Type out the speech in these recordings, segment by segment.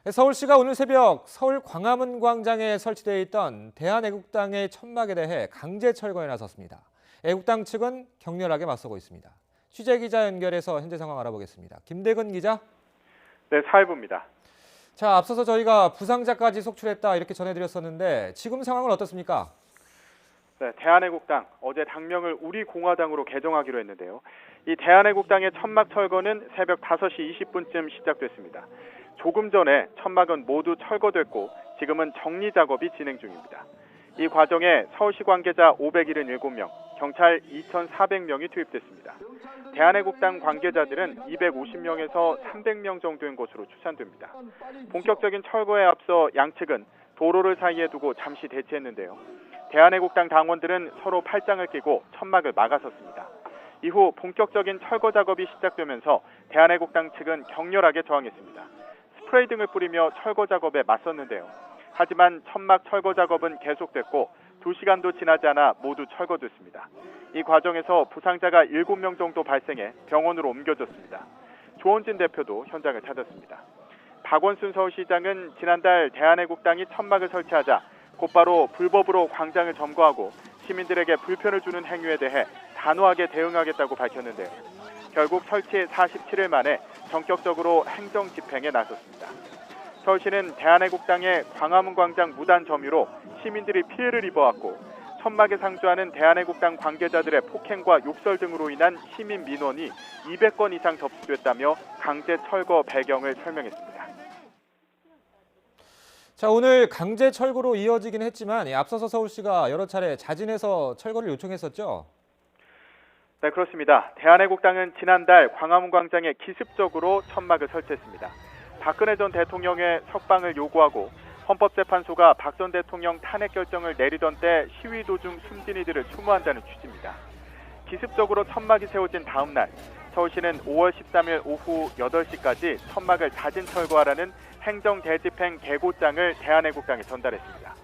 서울시가 오늘 새벽 서울 광화문 광장에 설치되어 있던 대한애국당의 천막에 대해 강제 철거에 나섰습니다. 애국당 측은 격렬하게 맞서고 있습니다. 취재기자 연결해서 현재 상황 알아보겠습니다. 김대근 기자. 네, 사회부입니다. 자, 앞서서 저희가 부상자까지 속출했다 이렇게 전해드렸었는데 지금 상황은 어떻습니까? 네, 대한애국당 어제 당명을 우리공화당으로 개정하기로 했는데요. 이 대한애국당의 천막 철거는 새벽 5시 20분쯤 시작됐습니다. 조금 전에 천막은 모두 철거됐고 지금은 정리 작업이 진행 중입니다. 이 과정에 서울시 관계자 577명, 경찰 2,400명이 투입됐습니다. 대한애국당 관계자들은 250명에서 300명 정도인 것으로 추산됩니다. 본격적인 철거에 앞서 양측은 도로를 사이에 두고 잠시 대치했는데요. 대한애국당 당원들은 서로 팔짱을 끼고 천막을 막아섰습니다. 이후 본격적인 철거 작업이 시작되면서 대한애국당 측은 격렬하게 저항했습니다. 스프레이 등을 뿌리며 철거 작업에 맞섰는데요. 하지만 천막 철거 작업은 계속됐고 2시간도 지나지 않아 모두 철거됐습니다. 이 과정에서 부상자가 7명 정도 발생해 병원으로 옮겨졌습니다. 조원진 대표도 현장을 찾았습니다. 박원순 서울시장은 지난달 대한애국당이 천막을 설치하자 곧바로 불법으로 광장을 점거하고 시민들에게 불편을 주는 행위에 대해 단호하게 대응하겠다고 밝혔는데요. 결국 설치 47일 만에 전격적으로 행정 집행에 나섰습니다. 서울시는 대한애국당의 광화문 광장 무단 점유로 시민들이 피해를 입어왔고 천막에 상주하는 대한애국당 관계자들의 폭행과 욕설 등으로 인한 시민 민원이 200건 이상 접수됐다며 강제 철거 배경을 설명했습니다. 자, 오늘 강제 철거로 이어지긴 했지만 앞서서 서울시가 여러 차례 자진해서 철거를 요청했었죠? 네, 그렇습니다. 대한애국당은 지난달 광화문 광장에 기습적으로 천막을 설치했습니다. 박근혜 전 대통령의 석방을 요구하고 헌법재판소가 박 전 대통령 탄핵 결정을 내리던 때 시위 도중 숨진 이들을 추모한다는 취지입니다. 기습적으로 천막이 세워진 다음 날 서울시는 5월 13일 오후 8시까지 천막을 자진 철거하라는 행정 대집행 계고장을 대한애국당에 전달했습니다.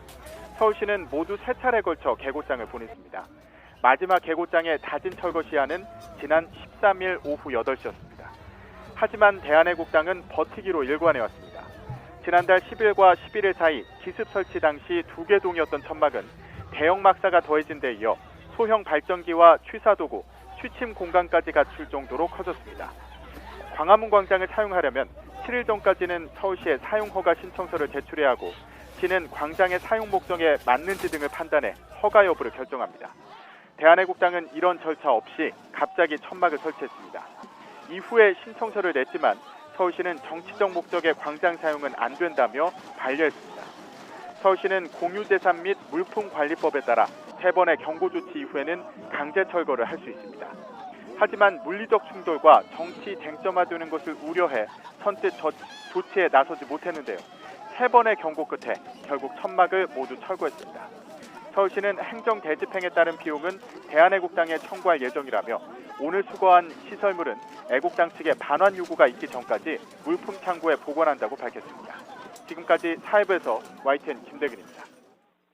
서울시는 모두 3차례 걸쳐 계고장을 보냈습니다. 마지막 계고장의 자진 철거 시한은 지난 13일 오후 8시였습니다. 하지만 대한애국당은 버티기로 일관해왔습니다. 지난달 10일과 11일 사이 기습 설치 당시 2개 동이었던 천막은 대형 막사가 더해진 데 이어 소형 발전기와 취사도구, 취침 공간까지 갖출 정도로 커졌습니다. 광화문 광장을 사용하려면 7일 전까지는 서울시에 사용허가 신청서를 제출해야 하고 시는 광장의 사용 목적에 맞는지 등을 판단해 허가 여부를 결정합니다. 대한애국당은 이런 절차 없이 갑자기 천막을 설치했습니다. 이후에 신청서를 냈지만 서울시는 정치적 목적의 광장 사용은 안 된다며 반려했습니다. 서울시는 공유재산 및 물품관리법에 따라 3번의 경고 조치 이후에는 강제 철거를 할 수 있습니다. 하지만 물리적 충돌과 정치 쟁점화되는 것을 우려해 선뜻 조치에 나서지 못했는데요. 3번의 경고 끝에 결국 천막을 모두 철거했습니다. 서울시는 행정 대집행에 따른 비용은 대한애국당에 청구할 예정이라며 오늘 수거한 시설물은 애국당 측의 반환 요구가 있기 전까지 물품 창고에 보관한다고 밝혔습니다. 지금까지 사회부에서 YTN 김대근입니다.